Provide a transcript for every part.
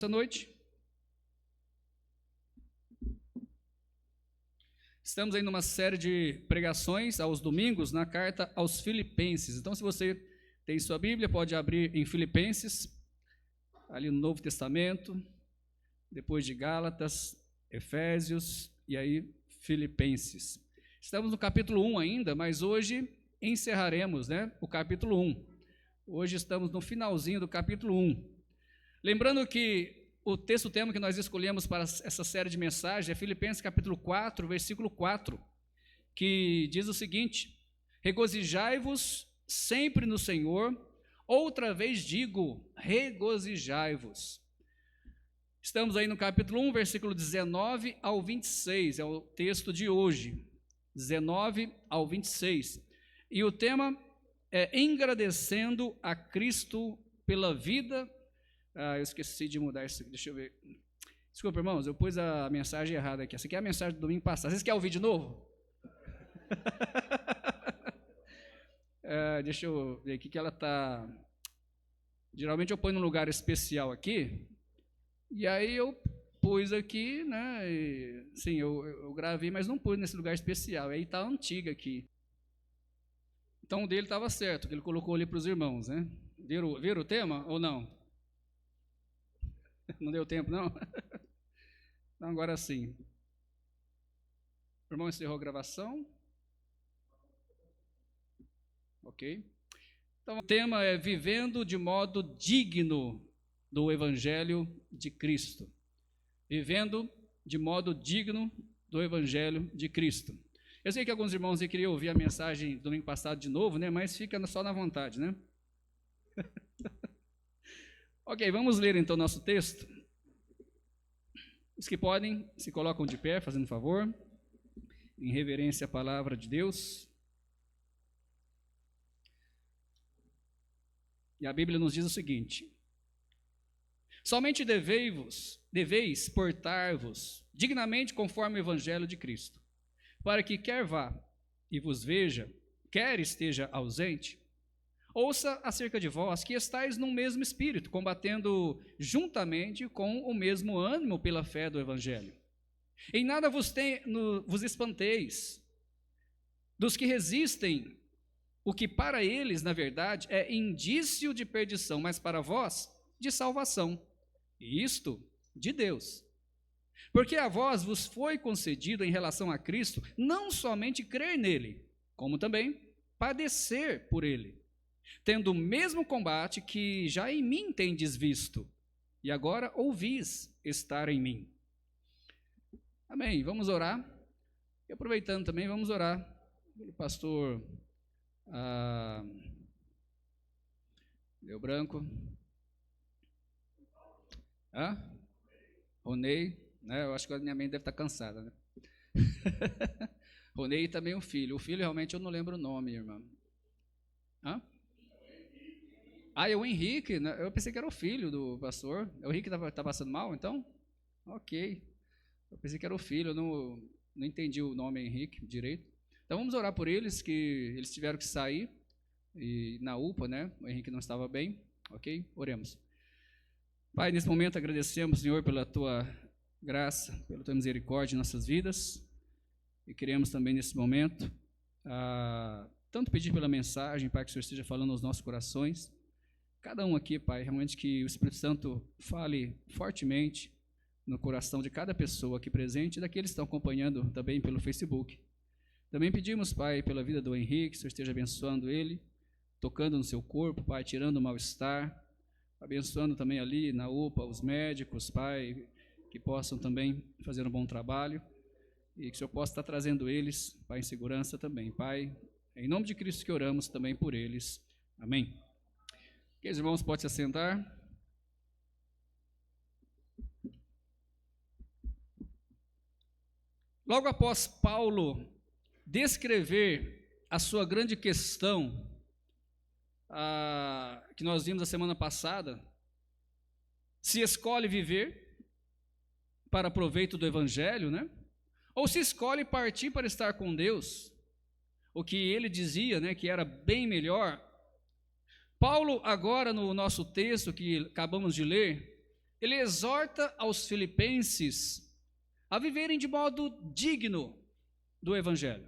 Esta noite estamos aí numa série de pregações aos domingos na carta aos Filipenses. Então, se você tem sua Bíblia, pode abrir em Filipenses, ali no Novo Testamento, depois de Gálatas, Efésios e aí Filipenses. Estamos no capítulo 1 ainda, mas hoje encerraremos, o capítulo 1. Hoje estamos no finalzinho do capítulo 1. Lembrando que o tema que nós escolhemos para essa série de mensagens é Filipenses capítulo 4, versículo 4, que diz o seguinte: regozijai-vos sempre no Senhor, outra vez digo, regozijai-vos. Estamos aí no capítulo 1, versículo 19 ao 26, é o texto de hoje, 19 ao 26, e o tema é engrandecendo a Cristo pela vida. Eu esqueci de mudar isso aqui, deixa eu ver. Desculpa, irmãos, eu pus a mensagem errada aqui. Essa aqui é a mensagem do domingo passado. Vocês querem ouvir de novo? Deixa eu ver aqui que ela está... Geralmente eu ponho num lugar especial aqui, e aí eu pus aqui, sim, eu gravei, mas não pus nesse lugar especial. Aí está antiga aqui. Então o dele estava certo, que ele colocou ali para os irmãos, né? Viram o tema ou não? Não deu tempo, não? Então, agora sim. O irmão encerrou a gravação? Ok. Então, o tema é vivendo de modo digno do Evangelho de Cristo. Vivendo de modo digno do Evangelho de Cristo. Eu sei que alguns irmãos queriam ouvir a mensagem do domingo passado de novo, mas fica só na vontade, Ok, vamos ler então nosso texto. Os que podem, se colocam de pé, fazendo favor, em reverência à palavra de Deus. E a Bíblia nos diz o seguinte: somente deveis portar-vos dignamente conforme o Evangelho de Cristo, para que quer vá e vos veja, quer esteja ausente, ouça acerca de vós que estáis no mesmo espírito, combatendo juntamente com o mesmo ânimo pela fé do Evangelho. Em nada vos espanteis dos que resistem, o que para eles, na verdade, é indício de perdição, mas para vós, de salvação. E isto de Deus. Porque a vós vos foi concedido em relação a Cristo, não somente crer nele, como também padecer por ele, tendo o mesmo combate que já em mim tendes visto, e agora ouvis estar em mim. Amém. Vamos orar. E aproveitando também, vamos orar pelo pastor Deu branco. Ronei, eu acho que a minha mãe deve estar cansada, Ronei e também o filho. O filho realmente eu não lembro o nome, irmã. É o Henrique, eu pensei que era o filho do pastor. É o Henrique que está passando mal, então? Ok. Eu pensei que era o filho, eu não entendi o nome Henrique direito. Então vamos orar por eles, que eles tiveram que sair e na UPA, O Henrique não estava bem, ok? Oremos. Pai, nesse momento agradecemos, Senhor, pela Tua graça, pela Tua misericórdia em nossas vidas, e queremos também nesse momento, tanto pedir pela mensagem, Pai, que o Senhor esteja falando aos nossos corações, cada um aqui, Pai, realmente que o Espírito Santo fale fortemente no coração de cada pessoa aqui presente e daqueles que estão acompanhando também pelo Facebook. Também pedimos, Pai, pela vida do Henrique, que o Senhor esteja abençoando ele, tocando no seu corpo, Pai, tirando o mal-estar, abençoando também ali na UPA os médicos, Pai, que possam também fazer um bom trabalho e que o Senhor possa estar trazendo eles, Pai, em segurança também. Pai, em nome de Cristo que oramos também por eles. Amém. Os irmãos podem se assentar. Logo após Paulo descrever a sua grande questão, que nós vimos a semana passada, se escolhe viver para proveito do Evangelho, ou se escolhe partir para estar com Deus, o que ele dizia, que era bem melhor. Paulo, agora no nosso texto que acabamos de ler, ele exorta aos filipenses a viverem de modo digno do Evangelho,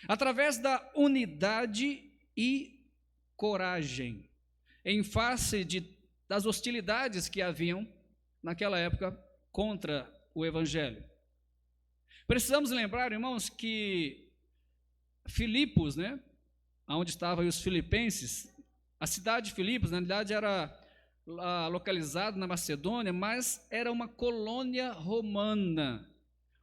através da unidade e coragem, em face das hostilidades que haviam naquela época contra o Evangelho. Precisamos lembrar, irmãos, que Filipos, né, onde estavam os filipenses, a cidade de Filipos, na realidade, era localizada na Macedônia, mas era uma colônia romana.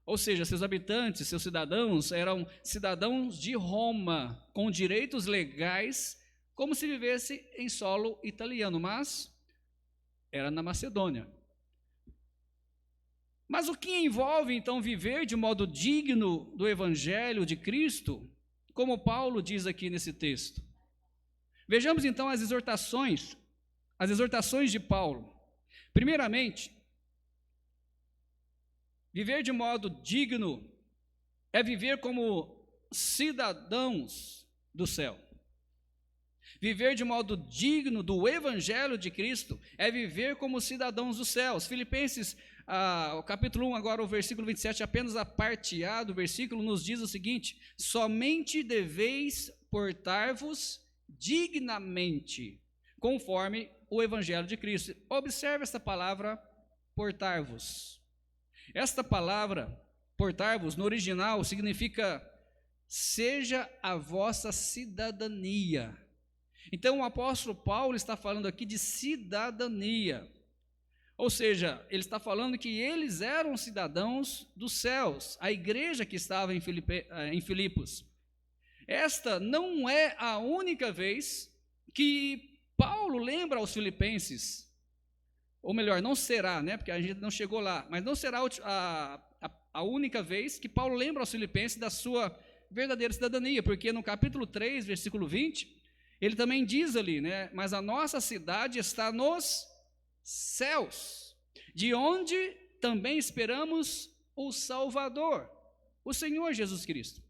Ou seja, seus habitantes, seus cidadãos, eram cidadãos de Roma, com direitos legais, como se vivesse em solo italiano, mas era na Macedônia. Mas o que envolve, então, viver de modo digno do Evangelho de Cristo, como Paulo diz aqui nesse texto? Vejamos, então, as exortações de Paulo. Primeiramente, viver de modo digno é viver como cidadãos do céu. Viver de modo digno do Evangelho de Cristo é viver como cidadãos dos céus. Filipenses, o capítulo 1, agora o versículo 27, apenas a parte A do versículo, nos diz o seguinte: somente deveis portar-vos dignamente, conforme o Evangelho de Cristo. Observe esta palavra, portar-vos. Esta palavra, portar-vos, no original, significa seja a vossa cidadania. Então, o apóstolo Paulo está falando aqui de cidadania. Ou seja, ele está falando que eles eram cidadãos dos céus, a igreja que estava em Filipos. Esta não é a única vez que Paulo lembra aos filipenses, ou melhor, não será, né, porque a gente não chegou lá, mas não será a única vez que Paulo lembra aos filipenses da sua verdadeira cidadania, porque no capítulo 3, versículo 20, ele também diz ali, né, mas a nossa cidade está nos céus, de onde também esperamos o Salvador, o Senhor Jesus Cristo.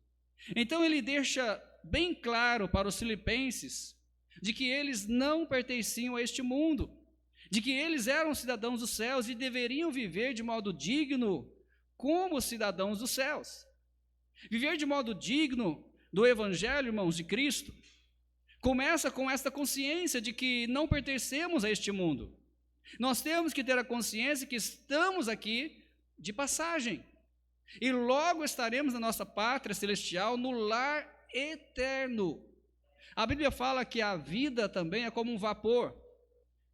Então ele deixa bem claro para os filipenses de que eles não pertenciam a este mundo, de que eles eram cidadãos dos céus e deveriam viver de modo digno como cidadãos dos céus. Viver de modo digno do Evangelho, irmãos, de Cristo, começa com esta consciência de que não pertencemos a este mundo. Nós temos que ter a consciência que estamos aqui de passagem e logo estaremos na nossa pátria celestial, no lar eterno. A Bíblia fala que a vida também é como um vapor,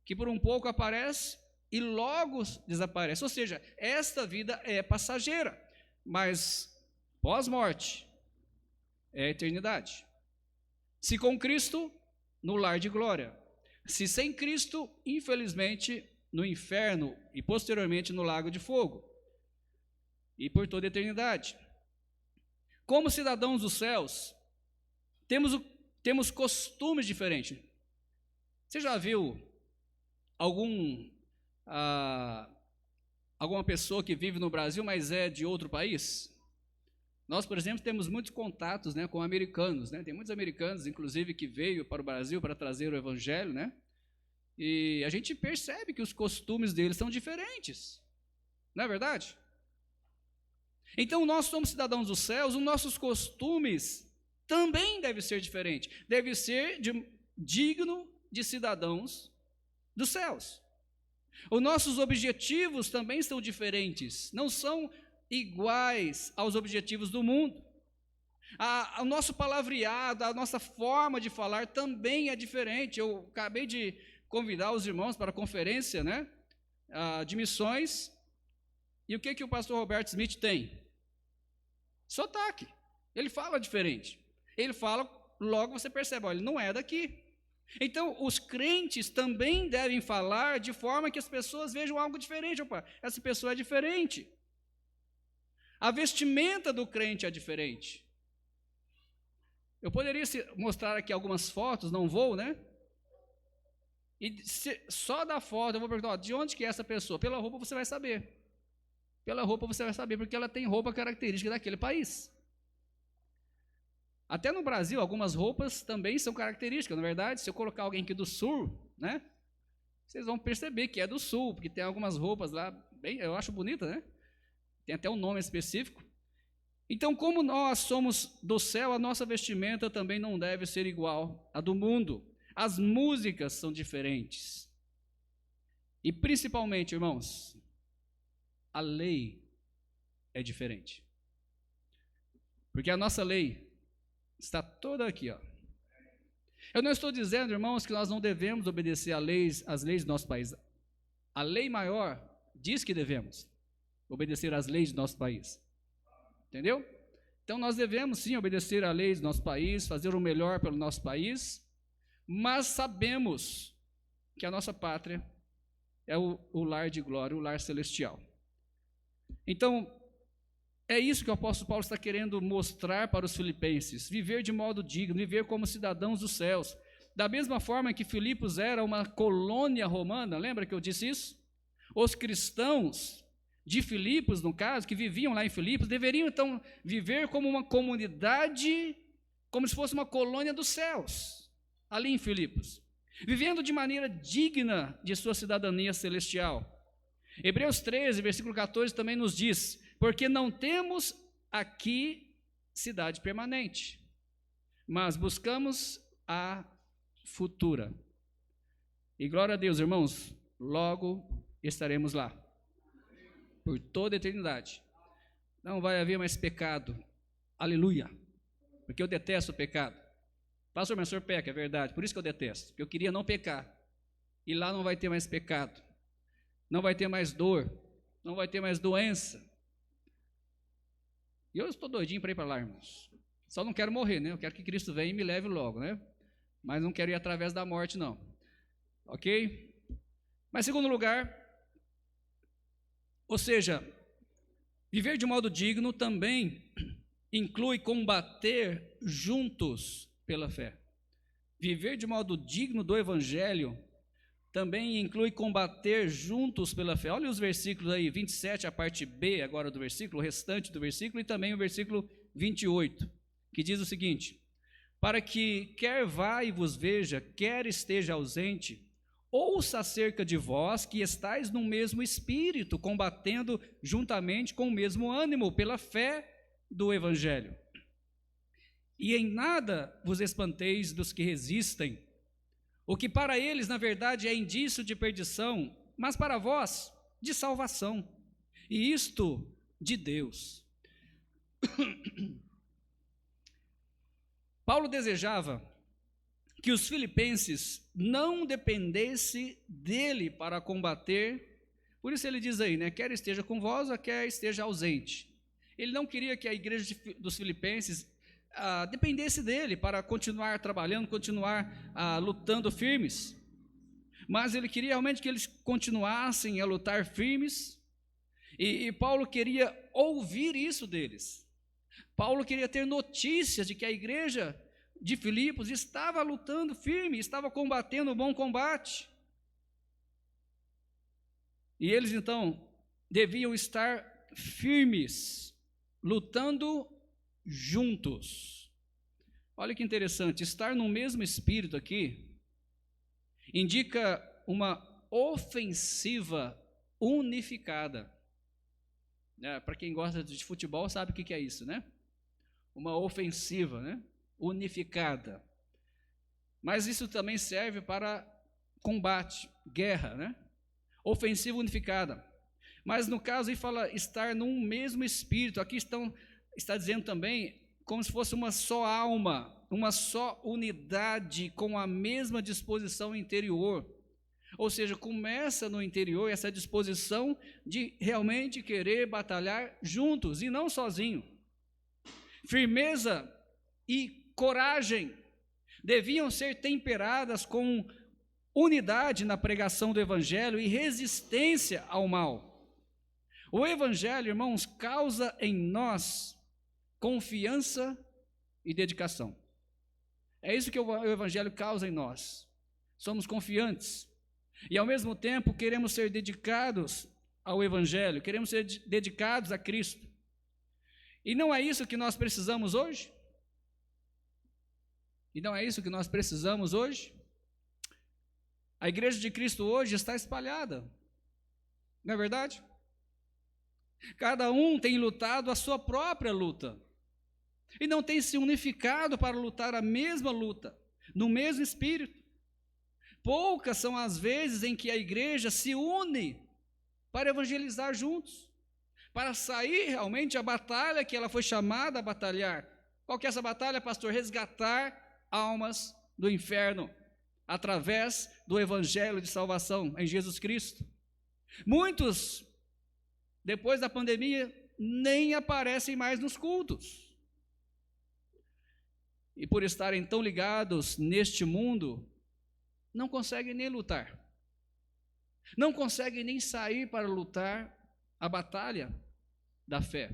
que por um pouco aparece e logo desaparece. Ou seja, esta vida é passageira, mas pós-morte é a eternidade. Se com Cristo, no lar de glória. Se sem Cristo, infelizmente, no inferno e posteriormente no lago de fogo. E por toda a eternidade. Como cidadãos dos céus, temos costumes diferentes. Você já viu alguma pessoa que vive no Brasil, mas é de outro país? Nós, por exemplo, temos muitos contatos, né, com americanos, né? Tem muitos americanos, inclusive, que veio para o Brasil para trazer o Evangelho, né? E a gente percebe que os costumes deles são diferentes, não é verdade? Então, nós somos cidadãos dos céus, os nossos costumes também devem ser diferentes, deve ser digno de cidadãos dos céus. Os nossos objetivos também são diferentes, não são iguais aos objetivos do mundo. O nosso palavreado, a nossa forma de falar também é diferente. Eu acabei de convidar os irmãos para a conferência, né, de missões, e o que o pastor Roberto Smith tem? Sotaque. Ele fala diferente. Ele fala, logo você percebe, olha, ele não é daqui. Então, os crentes também devem falar de forma que as pessoas vejam algo diferente. Opa, essa pessoa é diferente. A vestimenta do crente é diferente. Eu poderia mostrar aqui algumas fotos, não vou, né? E só da foto eu vou perguntar, de onde que é essa pessoa? Pela roupa você vai saber. Pela roupa você vai saber, porque ela tem roupa característica daquele país. Até no Brasil, algumas roupas também são características, na verdade. Se eu colocar alguém aqui do sul, né? vocês vão perceber que é do sul, porque tem algumas roupas lá, bem, eu acho bonita, né? Tem até um nome específico. Então, como nós somos do céu, a nossa vestimenta também não deve ser igual à do mundo. As músicas são diferentes. E principalmente, irmãos, a lei é diferente. Porque a nossa lei está toda aqui, ó. Eu não estou dizendo, irmãos, que nós não devemos obedecer às leis do nosso país. A lei maior diz que devemos obedecer às leis do nosso país. Entendeu? Então nós devemos sim obedecer às leis do nosso país, fazer o melhor pelo nosso país, mas sabemos que a nossa pátria é o lar de glória, o lar celestial. Então, é isso que o apóstolo Paulo está querendo mostrar para os filipenses: viver de modo digno, viver como cidadãos dos céus. Da mesma forma que Filipos era uma colônia romana, lembra que eu disse isso? Os cristãos de Filipos, no caso, que viviam lá em Filipos, deveriam então viver como uma comunidade, como se fosse uma colônia dos céus, ali em Filipos, vivendo de maneira digna de sua cidadania celestial. Hebreus 13, versículo 14 também nos diz: porque não temos aqui cidade permanente, mas buscamos a futura. E glória a Deus, irmãos, logo estaremos lá, por toda a eternidade. Não vai haver mais pecado, aleluia, porque eu detesto o pecado. Pastor, mas o senhor peca, é verdade, por isso que eu detesto, porque eu queria não pecar, e lá não vai ter mais pecado, não vai ter mais dor, não vai ter mais doença. E eu estou doidinho para ir para lá, irmãos. Só não quero morrer, né? Eu quero que Cristo venha e me leve logo, né? Mas não quero ir através da morte, não. Ok? Mas, segundo lugar, ou seja, viver de modo digno também inclui combater juntos pela fé. Viver de modo digno do Evangelho também inclui combater juntos pela fé. Olha os versículos aí, 27, a parte B agora do versículo, o restante do versículo, e também o versículo 28, que diz o seguinte: para que quer vá e vos veja, quer esteja ausente, ouça acerca de vós que estáis no mesmo espírito, combatendo juntamente com o mesmo ânimo, pela fé do Evangelho. E em nada vos espanteis dos que resistem, o que para eles, na verdade, é indício de perdição, mas para vós, de salvação, e isto de Deus. Paulo desejava que os filipenses não dependessem dele para combater, por isso ele diz aí, né, quer esteja com vós, ou quer esteja ausente. Ele não queria que a igreja dos filipenses dependesse dele para continuar trabalhando, continuar lutando firmes, mas ele queria realmente que eles continuassem a lutar firmes, e Paulo queria ouvir isso deles. Paulo queria ter notícias de que a igreja de Filipos estava lutando firme, estava combatendo o bom combate, e eles então deviam estar firmes, lutando juntos. Olha que interessante, estar no mesmo espírito aqui indica uma ofensiva unificada. Para quem gosta de futebol sabe o que é isso, né? Uma ofensiva, né? Unificada. Mas isso também serve para combate, guerra, né? Ofensiva unificada. Mas no caso aí fala estar num mesmo espírito. Aqui está dizendo também como se fosse uma só alma, uma só unidade com a mesma disposição interior. Ou seja, começa no interior essa disposição de realmente querer batalhar juntos e não sozinho. Firmeza e coragem deviam ser temperadas com unidade na pregação do Evangelho e resistência ao mal. O Evangelho, irmãos, causa em nós confiança e dedicação. É isso que o Evangelho causa em nós. Somos confiantes e, ao mesmo tempo, queremos ser dedicados ao Evangelho, queremos ser dedicados a Cristo. E não é isso que nós precisamos hoje? E não é isso que nós precisamos hoje? A igreja de Cristo hoje está espalhada, não é verdade? Cada um tem lutado a sua própria luta e não tem se unificado para lutar a mesma luta, no mesmo espírito. Poucas são as vezes em que a igreja se une para evangelizar juntos, para sair realmente a batalha que ela foi chamada a batalhar. Qual que é essa batalha, pastor? Resgatar almas do inferno, através do evangelho de salvação em Jesus Cristo. Muitos, depois da pandemia, nem aparecem mais nos cultos. E por estarem tão ligados neste mundo, não conseguem nem lutar. Não conseguem nem sair para lutar a batalha da fé.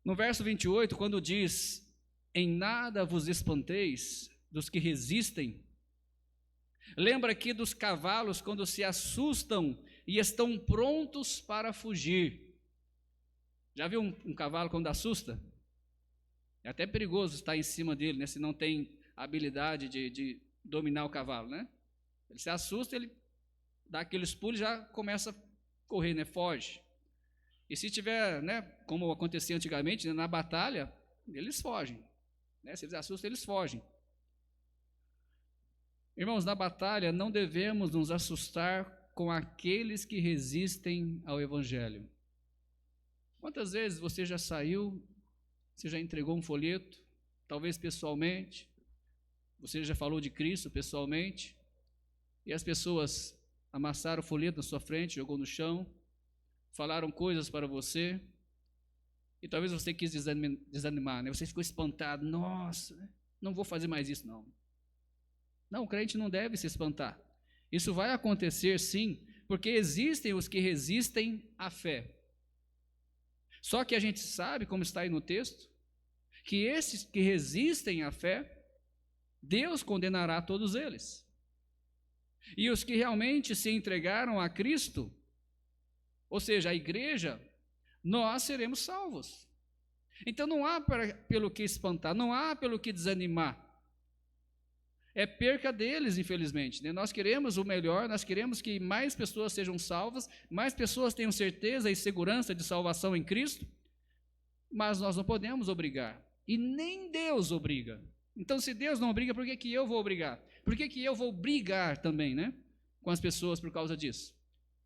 No verso 28, quando diz: em nada vos espanteis dos que resistem, lembra aqui dos cavalos quando se assustam e estão prontos para fugir. Já viu um cavalo quando assusta? É até perigoso estar em cima dele, né? Se não tem habilidade de dominar o cavalo, né? Ele se assusta, ele dá aqueles pulos e já começa a correr, né? Foge. E se tiver, né, como acontecia antigamente, né, na batalha, eles fogem, né? Se eles assustam, eles fogem. Irmãos, na batalha não devemos nos assustar com aqueles que resistem ao evangelho. Quantas vezes você já saiu, você já entregou um folheto, talvez pessoalmente, você já falou de Cristo pessoalmente, e as pessoas amassaram o folheto na sua frente, jogou no chão, falaram coisas para você, e talvez você quis desanimar, né? Você ficou espantado, nossa, não vou fazer mais isso não. Não, o crente não deve se espantar. Isso vai acontecer sim, porque existem os que resistem à fé. Só que a gente sabe, como está aí no texto, que esses que resistem à fé, Deus condenará todos eles. E os que realmente se entregaram a Cristo, ou seja, a igreja, nós seremos salvos. Então não há pelo que espantar, não há pelo que desanimar. É perca deles, infelizmente, né? Nós queremos o melhor, nós queremos que mais pessoas sejam salvas, mais pessoas tenham certeza e segurança de salvação em Cristo, mas nós não podemos obrigar, e nem Deus obriga. Então, se Deus não obriga, por que eu vou obrigar? Por que eu vou brigar também, né, com as pessoas por causa disso?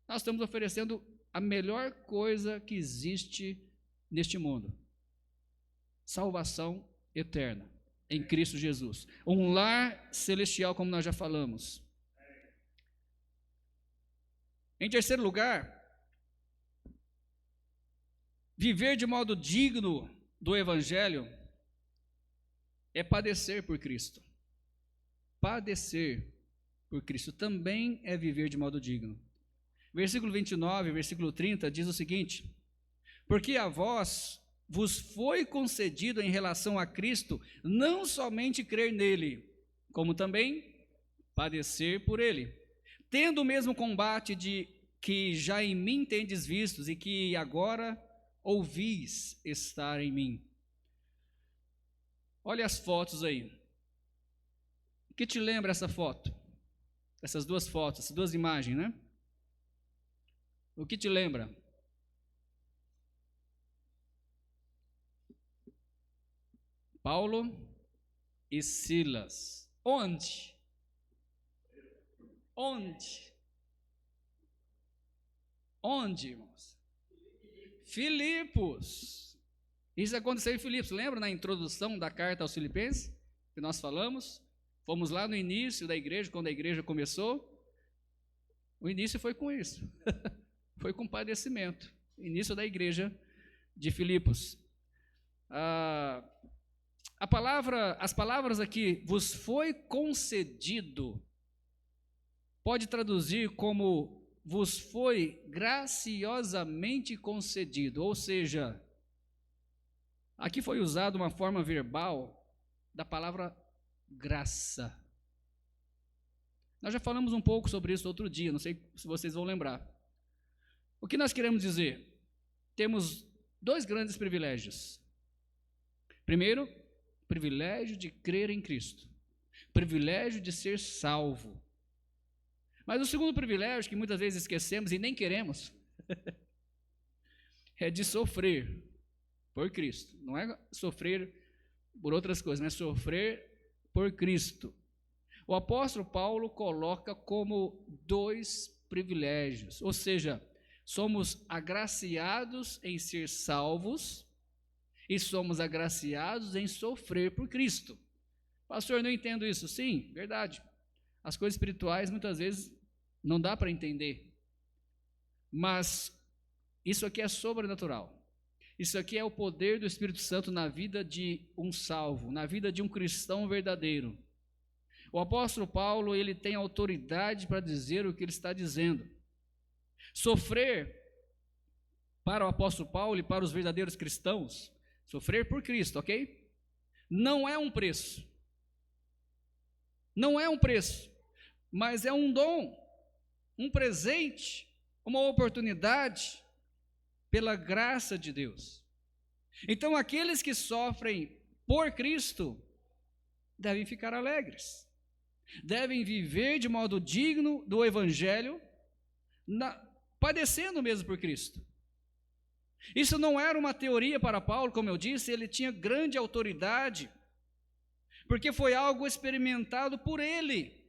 Nós estamos oferecendo a melhor coisa que existe neste mundo: salvação eterna em Cristo Jesus, um lar celestial, como nós já falamos. Em terceiro lugar, viver de modo digno do evangelho é padecer por Cristo. Padecer por Cristo também é viver de modo digno. Versículo 29, versículo 30 diz o seguinte: porque a vós vos foi concedido em relação a Cristo não somente crer nele, como também padecer por ele, tendo o mesmo combate de que já em mim tendes vistos e que agora ouvis estar em mim. Olha as fotos aí. O que te lembra essa foto? Essas duas fotos, essas duas imagens, né? O que te lembra? Paulo e Silas. Onde? Onde? Onde, irmãos? Filipos. Isso aconteceu em Filipos. Lembra na introdução da carta aos Filipenses que nós falamos? Fomos lá no início da igreja, quando a igreja começou. O início foi com isso. Foi com padecimento. Início da igreja de Filipos. As palavras aqui, vos foi concedido, pode traduzir como vos foi graciosamente concedido, ou seja, aqui foi usada uma forma verbal da palavra graça. Nós já falamos um pouco sobre isso outro dia, não sei se vocês vão lembrar. O que nós queremos dizer? Temos dois grandes privilégios. Primeiro, privilégio de crer em Cristo. Privilégio de ser salvo. Mas o segundo privilégio, que muitas vezes esquecemos e nem queremos, é de sofrer por Cristo. Não é sofrer por outras coisas, mas sofrer por Cristo. O apóstolo Paulo coloca como dois privilégios, ou seja, somos agraciados em ser salvos e somos agraciados em sofrer por Cristo. Pastor, não entendo isso. Sim, verdade. As coisas espirituais muitas vezes não dá para entender, mas isso aqui é sobrenatural. Isso aqui é o poder do Espírito Santo na vida de um salvo, na vida de um cristão verdadeiro. O apóstolo Paulo, ele tem autoridade para dizer o que ele está dizendo. Sofrer, para o apóstolo Paulo e para os verdadeiros cristãos, sofrer por Cristo, ok? Não é um preço. Não é um preço, mas é um dom, um presente, uma oportunidade pela graça de Deus. Então, aqueles que sofrem por Cristo devem ficar alegres, devem viver de modo digno do Evangelho, padecendo mesmo por Cristo. Isso não era uma teoria para Paulo, como eu disse, ele tinha grande autoridade, porque foi algo experimentado por ele,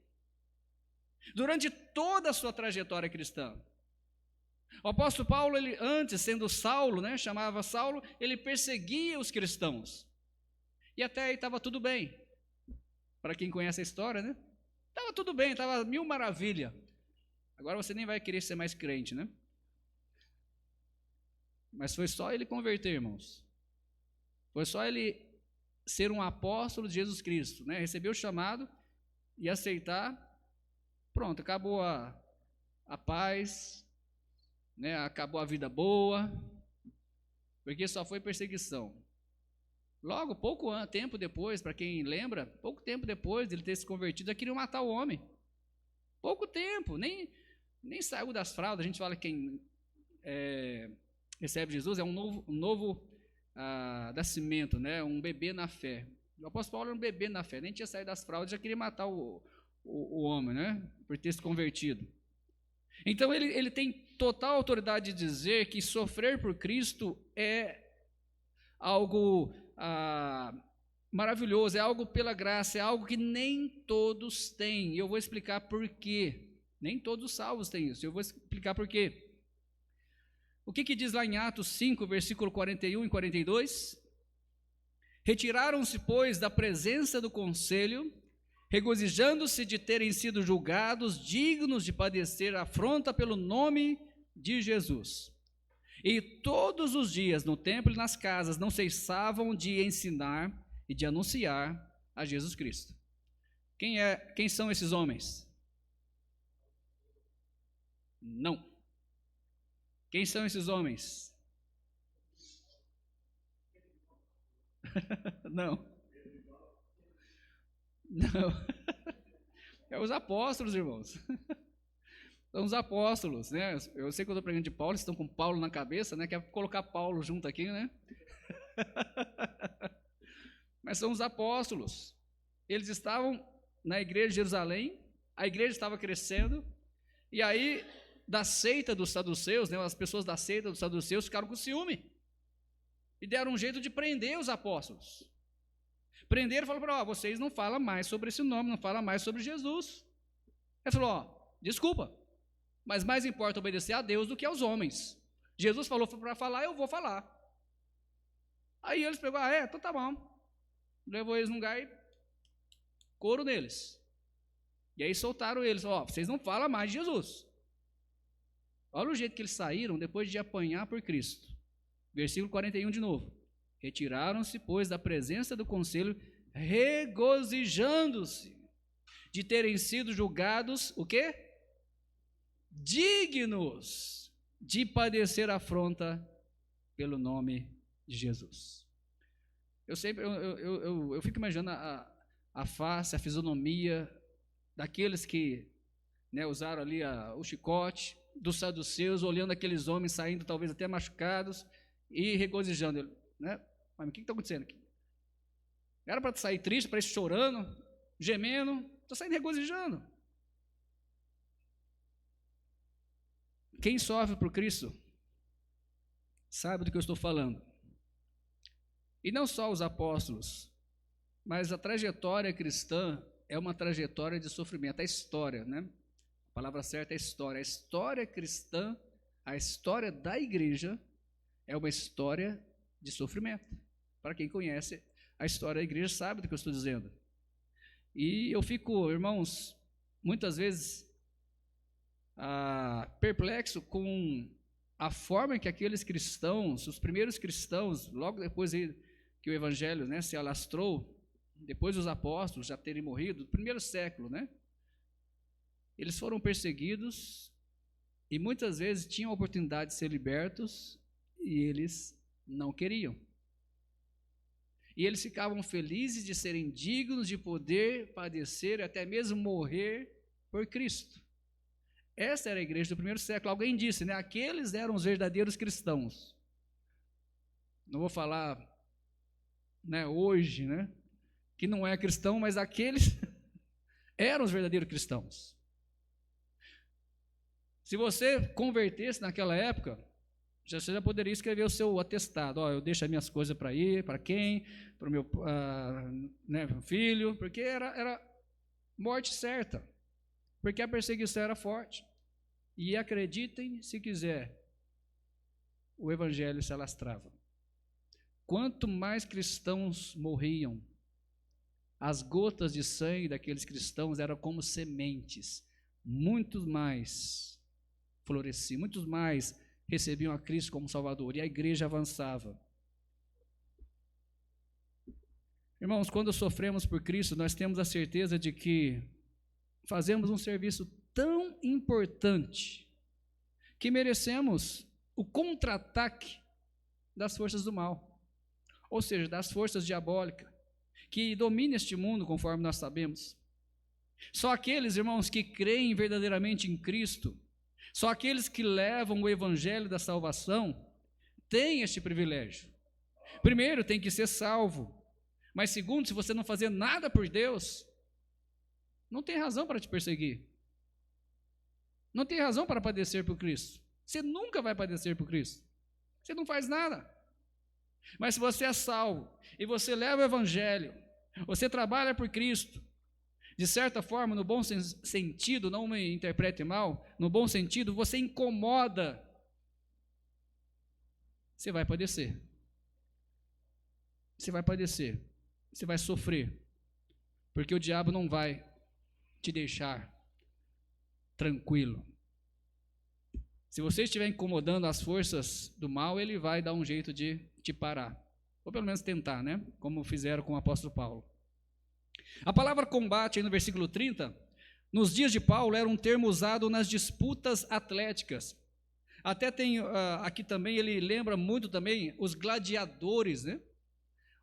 durante toda a sua trajetória cristã. O apóstolo Paulo, ele antes, sendo Saulo, chamava Saulo, ele perseguia os cristãos, e até aí estava tudo bem, para quem conhece a história, estava tudo bem, estava mil maravilha. Agora você nem vai querer ser mais crente, Mas foi só ele converter, irmãos. Foi só ele ser um apóstolo de Jesus Cristo, receber o chamado e aceitar. Pronto, acabou a paz, acabou a vida boa, porque só foi perseguição. Logo, pouco tempo depois, para quem lembra, pouco tempo depois de ele ter se convertido, já queriam matar o homem. Pouco tempo, nem saiu das fraldas. A gente fala que quem recebe Jesus é um novo nascimento, um bebê na fé. O apóstolo Paulo era um bebê na fé, nem tinha saído das fraldas, já queria matar o homem, por ter se convertido. Então ele tem total autoridade de dizer que sofrer por Cristo é algo maravilhoso, é algo pela graça, é algo que nem todos têm. E eu vou explicar por quê. Nem todos os salvos têm isso. Eu vou explicar por quê. O que diz lá em Atos 5, versículo 41 e 42? Retiraram-se, pois, da presença do conselho, regozijando-se de terem sido julgados dignos de padecer afronta pelo nome de Jesus. E todos os dias no templo e nas casas não cessavam de ensinar e de anunciar a Jesus Cristo. Quem são esses homens? Não. Quem são esses homens? Não. Não. É os apóstolos, irmãos. São os apóstolos, Eu sei que eu estou pregando de Paulo, estão com Paulo na cabeça, Quer colocar Paulo junto aqui, Mas são os apóstolos. Eles estavam na igreja de Jerusalém, a igreja estava crescendo, e aí da seita dos saduceus, as pessoas da seita dos saduceus ficaram com ciúme e deram um jeito de prender os apóstolos. Prenderam e falaram para vocês não falam mais sobre esse nome, não falam mais sobre Jesus. Ele falou, desculpa, mas mais importa obedecer a Deus do que aos homens. Jesus falou para falar, eu vou falar. Aí eles pegou, então tá bom. Levou eles num lugar e couro neles. E aí soltaram eles, vocês não falam mais de Jesus. Olha o jeito que eles saíram depois de apanhar por Cristo. Versículo 41 de novo. Retiraram-se, pois, da presença do conselho, regozijando-se de terem sido julgados, o quê? Dignos de padecer afronta pelo nome de Jesus. Eu fico imaginando a face, a fisionomia daqueles que usaram ali o chicote, dos saduceus, olhando aqueles homens saindo talvez até machucados e regozijando. Mas o que está acontecendo aqui? Era para sair triste, para ir chorando, gemendo, estou saindo regozijando. Quem sofre por Cristo sabe do que eu estou falando. E não só os apóstolos, mas a trajetória cristã é uma trajetória de sofrimento. A história, né? A palavra certa é história. A história cristã, a história da igreja, é uma história de sofrimento. Para quem conhece a história da igreja sabe do que eu estou dizendo. E eu fico, irmãos, muitas vezes perplexo com a forma que aqueles cristãos, os primeiros cristãos, logo depois que o evangelho, né, se alastrou, depois dos apóstolos já terem morrido, no primeiro século, né, eles foram perseguidos e muitas vezes tinham a oportunidade de ser libertos e eles não queriam. E eles ficavam felizes de serem dignos de poder padecer e até mesmo morrer por Cristo. Essa era a igreja do primeiro século. Alguém disse, né? Aqueles eram os verdadeiros cristãos. Não vou falar, né, hoje, né, que não é cristão, mas aqueles eram os verdadeiros cristãos. Se você convertesse naquela época, você já poderia escrever o seu atestado. Ó, eu deixo as minhas coisas para ir, para quem? Para o meu né, filho, porque era morte certa. Porque a perseguição era forte. E acreditem, se quiser, o evangelho se alastrava. Quanto mais cristãos morriam, as gotas de sangue daqueles cristãos eram como sementes. Muitos mais floresciam, muitos mais recebiam a Cristo como Salvador. E a igreja avançava. Irmãos, quando sofremos por Cristo, nós temos a certeza de que fazemos um serviço tão importante que merecemos o contra-ataque das forças do mal, ou seja, das forças diabólicas que dominam este mundo, conforme nós sabemos. Só aqueles, irmãos, que creem verdadeiramente em Cristo, só aqueles que levam o evangelho da salvação têm este privilégio. Primeiro, tem que ser salvo, mas segundo, se você não fazer nada por Deus, não tem razão para te perseguir. Não tem razão para padecer por Cristo. Você nunca vai padecer por Cristo. Você não faz nada. Mas se você é salvo e você leva o evangelho, você trabalha por Cristo, de certa forma, no bom sentido, não me interprete mal, no bom sentido, você incomoda, você vai padecer. Você vai padecer. Você vai sofrer. Porque o diabo não vai te deixar tranquilo. Se você estiver incomodando as forças do mal, ele vai dar um jeito de te parar. Ou pelo menos tentar, né? Como fizeram com o apóstolo Paulo. A palavra combate, aí no versículo 30, nos dias de Paulo, era um termo usado nas disputas atléticas. Até tem, aqui também, ele lembra muito também os gladiadores, né?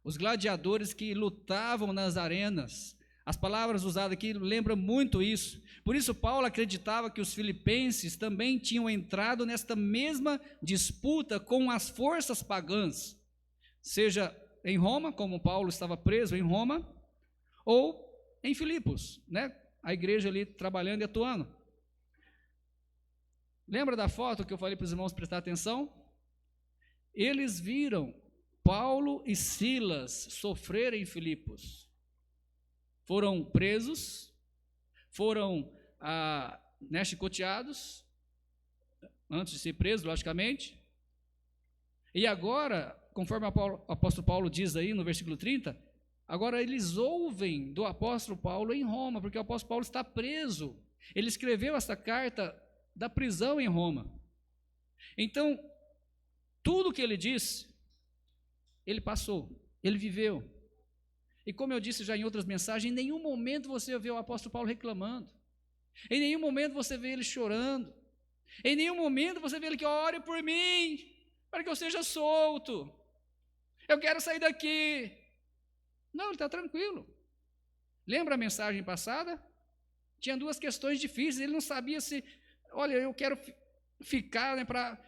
Os gladiadores que lutavam nas arenas. As palavras usadas aqui lembram muito isso. Por isso, Paulo acreditava que os filipenses também tinham entrado nesta mesma disputa com as forças pagãs, seja em Roma, como Paulo estava preso em Roma, ou em Filipos, né? A igreja ali trabalhando e atuando. Lembra da foto que eu falei para os irmãos prestar atenção? Eles viram Paulo e Silas sofrerem em Filipos. Foram presos, foram chicoteados, antes de ser presos, logicamente. E agora, conforme o apóstolo Paulo diz aí no versículo 30, agora eles ouvem do apóstolo Paulo em Roma, porque o apóstolo Paulo está preso. Ele escreveu essa carta da prisão em Roma. Então, tudo que ele disse, ele passou, ele viveu. E como eu disse já em outras mensagens, em nenhum momento você vê o apóstolo Paulo reclamando. Em nenhum momento você vê ele chorando. Em nenhum momento você vê ele que ore por mim, para que eu seja solto. Eu quero sair daqui. Não, ele está tranquilo. Lembra a mensagem passada? Tinha duas questões difíceis, ele não sabia se, olha, eu quero ficar, né, para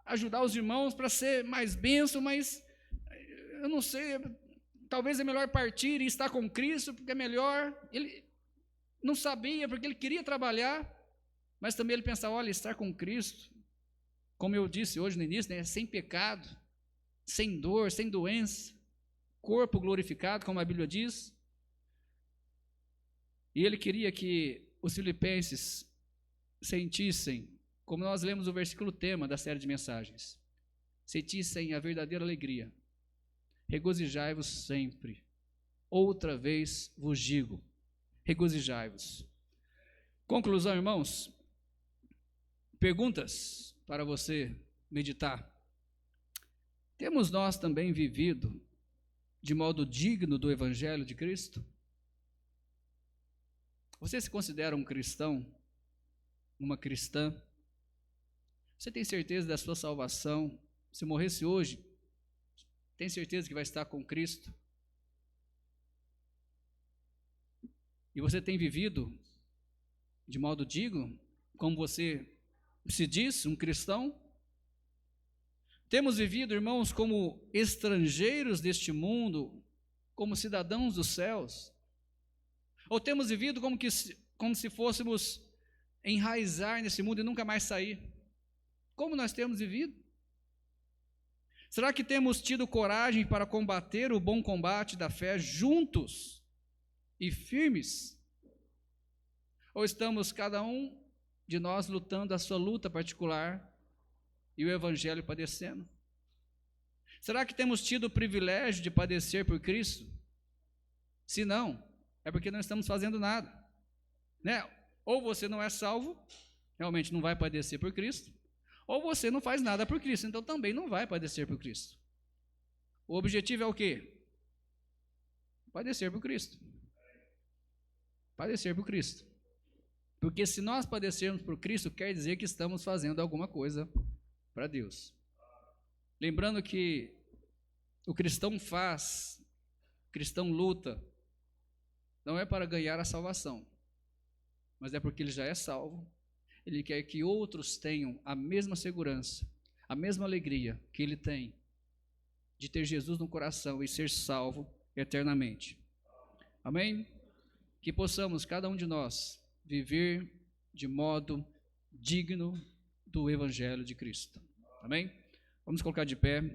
ajudar os irmãos, para ser mais bênção, mas eu não sei, talvez é melhor partir e estar com Cristo, porque é melhor. Ele não sabia, porque ele queria trabalhar, mas também ele pensava, olha, estar com Cristo, como eu disse hoje no início, né, sem pecado, sem dor, sem doença, corpo glorificado, como a Bíblia diz. E ele queria que os filipenses sentissem, como nós lemos o versículo tema da série de mensagens, sentissem a verdadeira alegria. Regozijai-vos sempre. Outra vez vos digo, regozijai-vos. Conclusão, irmãos. Perguntas para você meditar. Temos nós também vivido de modo digno do Evangelho de Cristo? Você se considera um cristão? Uma cristã? Você tem certeza da sua salvação? Se morresse hoje, tem certeza que vai estar com Cristo? E você tem vivido de modo digno, como você se diz, um cristão? Temos vivido, irmãos, como estrangeiros deste mundo, como cidadãos dos céus? Ou temos vivido como se fôssemos enraizar nesse mundo e nunca mais sair? Como nós temos vivido? Será que temos tido coragem para combater o bom combate da fé juntos e firmes? Ou estamos cada um de nós lutando a sua luta particular e o Evangelho padecendo? Será que temos tido o privilégio de padecer por Cristo? Se não, é porque não estamos fazendo nada, né? Ou você não é salvo, realmente não vai padecer por Cristo, ou você não faz nada por Cristo, então também não vai padecer por Cristo. O objetivo é o quê? Padecer por Cristo. Padecer por Cristo. Porque se nós padecermos por Cristo, quer dizer que estamos fazendo alguma coisa para Deus. Lembrando que o cristão faz, o cristão luta, não é para ganhar a salvação, mas é porque ele já é salvo. Ele quer que outros tenham a mesma segurança, a mesma alegria que ele tem de ter Jesus no coração e ser salvo eternamente. Amém? Que possamos, cada um de nós, viver de modo digno do Evangelho de Cristo. Amém? Vamos colocar de pé.